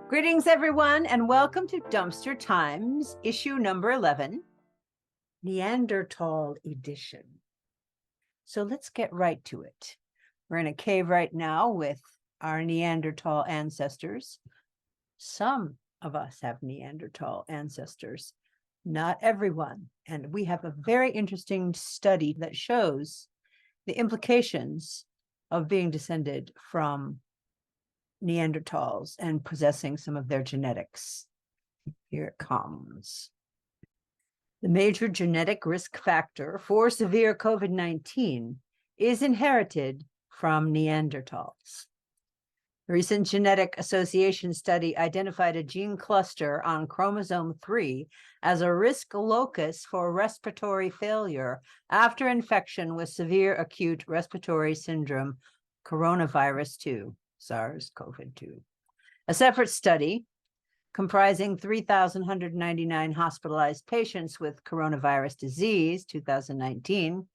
Greetings, everyone, and welcome to Dumpster Times, issue number 11, Neanderthal edition. So let's get right to it. We're in a cave right now with our Neanderthal ancestors. Some of us have Neanderthal ancestors, not everyone. And we have a very interesting study that shows the implications of being descended from Neanderthals and possessing some of their genetics. Here it comes. The major genetic risk factor for severe COVID-19 is inherited from Neanderthals. A recent genetic association study identified a gene cluster on chromosome 3 as a risk locus for respiratory failure after infection with severe acute respiratory syndrome, coronavirus 2. SARS-CoV-2. A separate study comprising 3,199 hospitalized patients with coronavirus disease, 2019,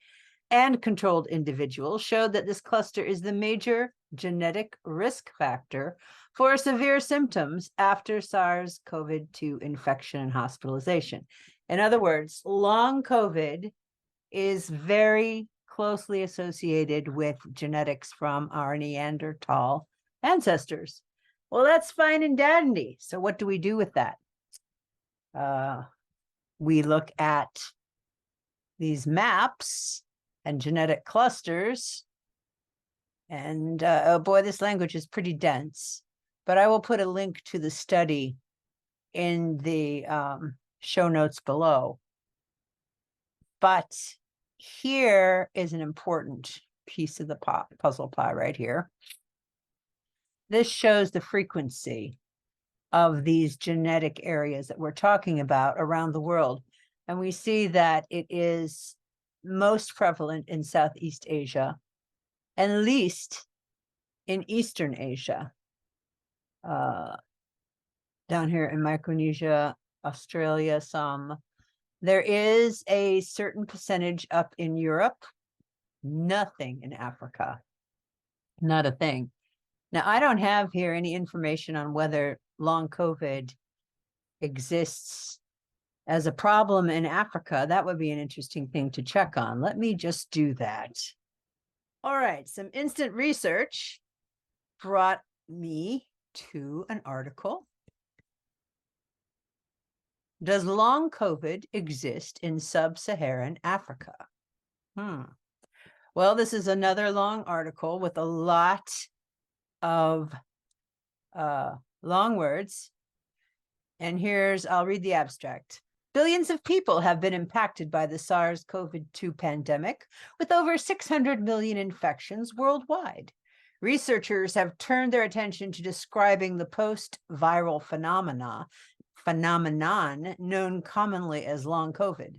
and controlled individuals showed that this cluster is the major genetic risk factor for severe symptoms after SARS-CoV-2 infection and hospitalization. In other words, long COVID is very closely associated with genetics from our Neanderthal ancestors. Well, that's fine and dandy. So what do we do with that? We look at these maps and genetic clusters. And oh boy, this language is pretty dense. But I will put a link to the study in the show notes below. But here is an important piece of the puzzle pie right here. This shows the frequency of these genetic areas that we're talking about around the world. And we see that it is most prevalent in Southeast Asia and least in Eastern Asia. Down here in Micronesia, Australia, some. There is a certain percentage up in Europe, nothing in Africa, not a thing. Now, I don't have here any information on whether long COVID exists as a problem in Africa. That would be an interesting thing to check on. Let me just do that. All right, some instant research brought me to an article. Does long COVID exist in sub-Saharan Africa? Well, this is another long article with a lot of long words. And I'll read the abstract. Billions of people have been impacted by the SARS-CoV-2 pandemic, with over 600 million infections worldwide. Researchers have turned their attention to describing the post-viral phenomenon known commonly as long COVID.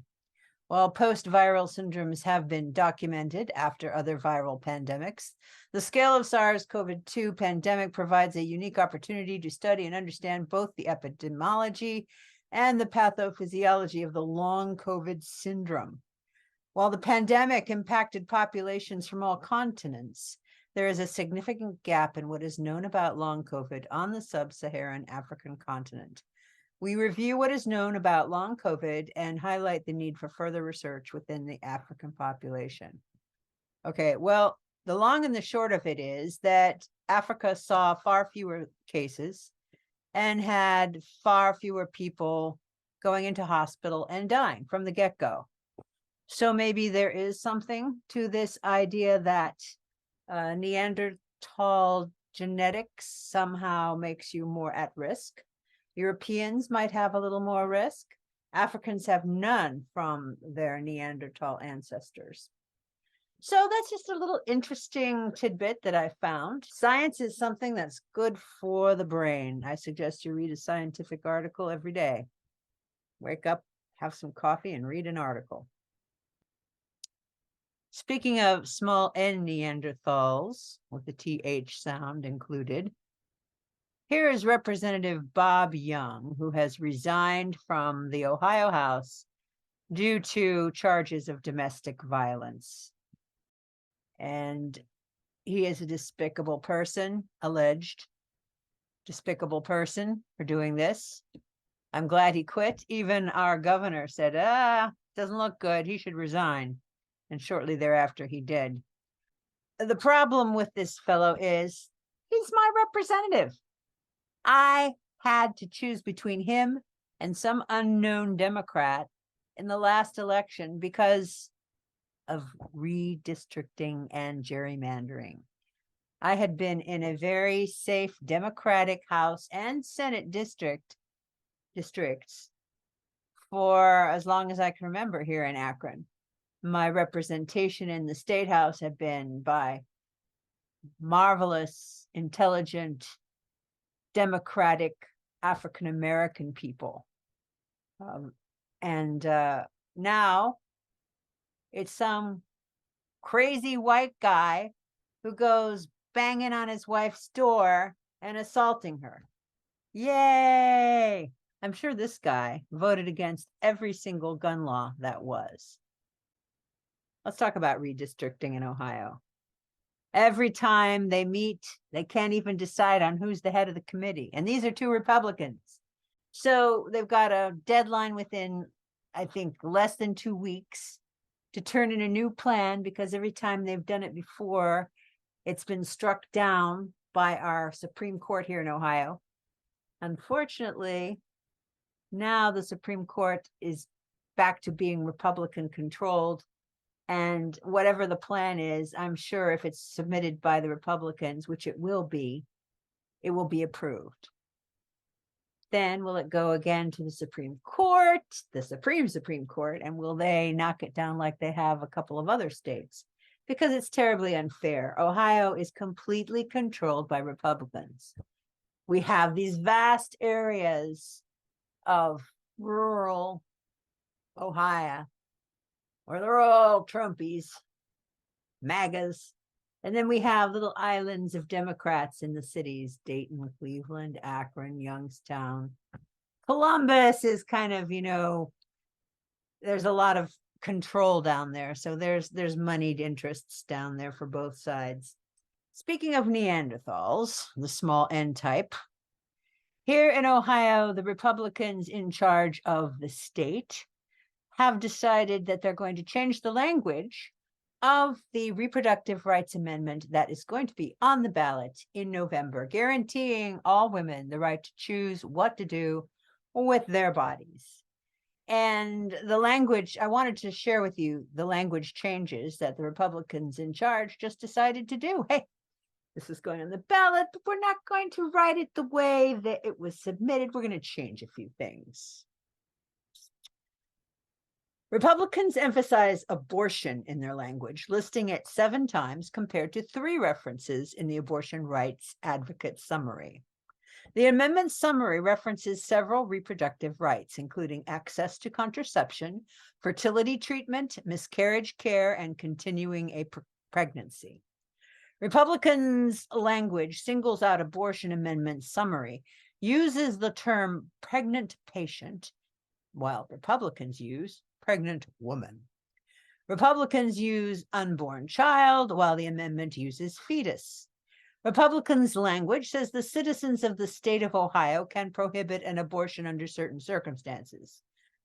While post-viral syndromes have been documented after other viral pandemics, the scale of SARS-CoV-2 pandemic provides a unique opportunity to study and understand both the epidemiology and the pathophysiology of the long COVID syndrome. While the pandemic impacted populations from all continents, there is a significant gap in what is known about long COVID on the sub-Saharan African continent. We review what is known about long COVID and highlight the need for further research within the African population. Okay, well, the long and the short of it is that Africa saw far fewer cases and had far fewer people going into hospital and dying from the get-go. So maybe there is something to this idea that Neanderthal genetics somehow makes you more at risk. Europeans might have a little more risk. Africans have none from their Neanderthal ancestors. So that's just a little interesting tidbit that I found. Science is something that's good for the brain. I suggest you read a scientific article every day. Wake up, have some coffee, and read an article. Speaking of small n Neanderthals, with the TH sound included, here is Representative Bob Young, who has resigned from the Ohio House due to charges of domestic violence. And he is a despicable person, alleged. despicable person for doing this. I'm glad he quit. Even our governor said, doesn't look good. He should resign. And shortly thereafter, he did. The problem with this fellow is he's my representative. I had to choose between him and some unknown Democrat in the last election because of redistricting and gerrymandering. I had been in a very safe Democratic House and Senate districts for as long as I can remember here in Akron. My representation in the State House had been by marvelous, intelligent, democratic African-American people. And now it's some crazy white guy who goes banging on his wife's door and assaulting her. Yay! I'm sure this guy voted against every single gun law that was. Let's talk about redistricting in Ohio. Every time they meet, they can't even decide on who's the head of the committee. And these are two Republicans. So they've got a deadline within, I think, less than 2 weeks to turn in a new plan, because every time they've done it before, it's been struck down by our Supreme Court here in Ohio. Unfortunately, now the Supreme Court is back to being Republican controlled. And whatever the plan is, I'm sure if it's submitted by the Republicans, which it will be approved. Then will it go again to the Supreme Court, the Supreme Court, and will they knock it down like they have a couple of other states? Because it's terribly unfair. Ohio is completely controlled by Republicans. We have these vast areas of rural Ohio, or they're all Trumpies, MAGAs. And then we have little islands of Democrats in the cities, Dayton, Cleveland, Akron, Youngstown. Columbus is kind of, there's a lot of control down there. So there's moneyed interests down there for both sides. Speaking of Neanderthals, the small N type, here in Ohio, the Republicans in charge of the state have decided that they're going to change the language of the Reproductive Rights Amendment that is going to be on the ballot in November, guaranteeing all women the right to choose what to do with their bodies. And the language, I wanted to share with you the language changes that the Republicans in charge just decided to do. Hey, this is going on the ballot, but we're not going to write it the way that it was submitted. We're going to change a few things. Republicans emphasize abortion in their language, listing it 7 times compared to 3 references in the abortion rights advocate summary. The amendment summary references several reproductive rights, including access to contraception, fertility treatment, miscarriage care, and continuing a pregnancy. Republicans' language singles out abortion amendment summary, uses the term pregnant patient, while Republicans use pregnant woman. Republicans use unborn child, while the amendment uses fetus. Republicans' language says the citizens of the state of Ohio can prohibit an abortion under certain circumstances.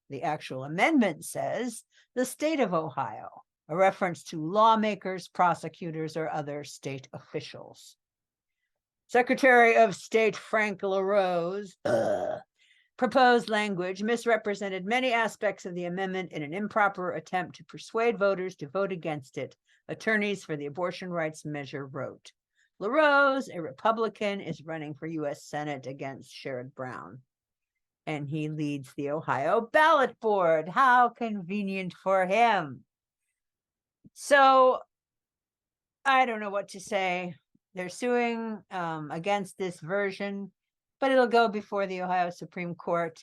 The actual amendment says the state of Ohio, a reference to lawmakers, prosecutors, or other state officials. Secretary of State Frank LaRose proposed language misrepresented many aspects of the amendment in an improper attempt to persuade voters to vote against it, attorneys for the abortion rights measure wrote. LaRose, a Republican, is running for U.S. Senate against Sherrod Brown, and he leads the Ohio ballot board. How convenient for him. So I don't know what to say. They're suing against this version, but it'll go before the Ohio Supreme Court,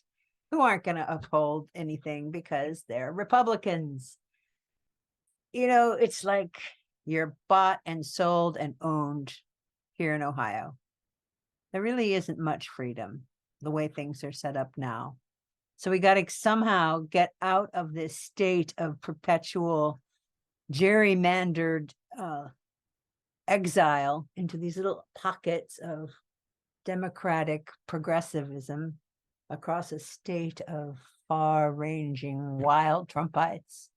who aren't going to uphold anything because they're Republicans. It's like you're bought and sold and owned here in Ohio. There really isn't much freedom the way things are set up now. So we got to somehow get out of this state of perpetual gerrymandered exile into these little pockets of democratic progressivism across a state of far-ranging wild Trumpites.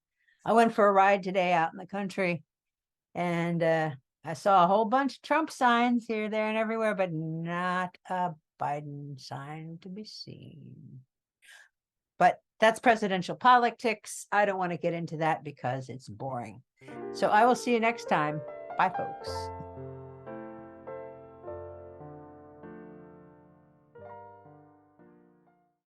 I went for a ride today out in the country, and I saw a whole bunch of Trump signs here, there, and everywhere, but not a Biden sign to be seen. But that's presidential politics. I don't want to get into that because it's boring. So I will see you next time. Bye, folks.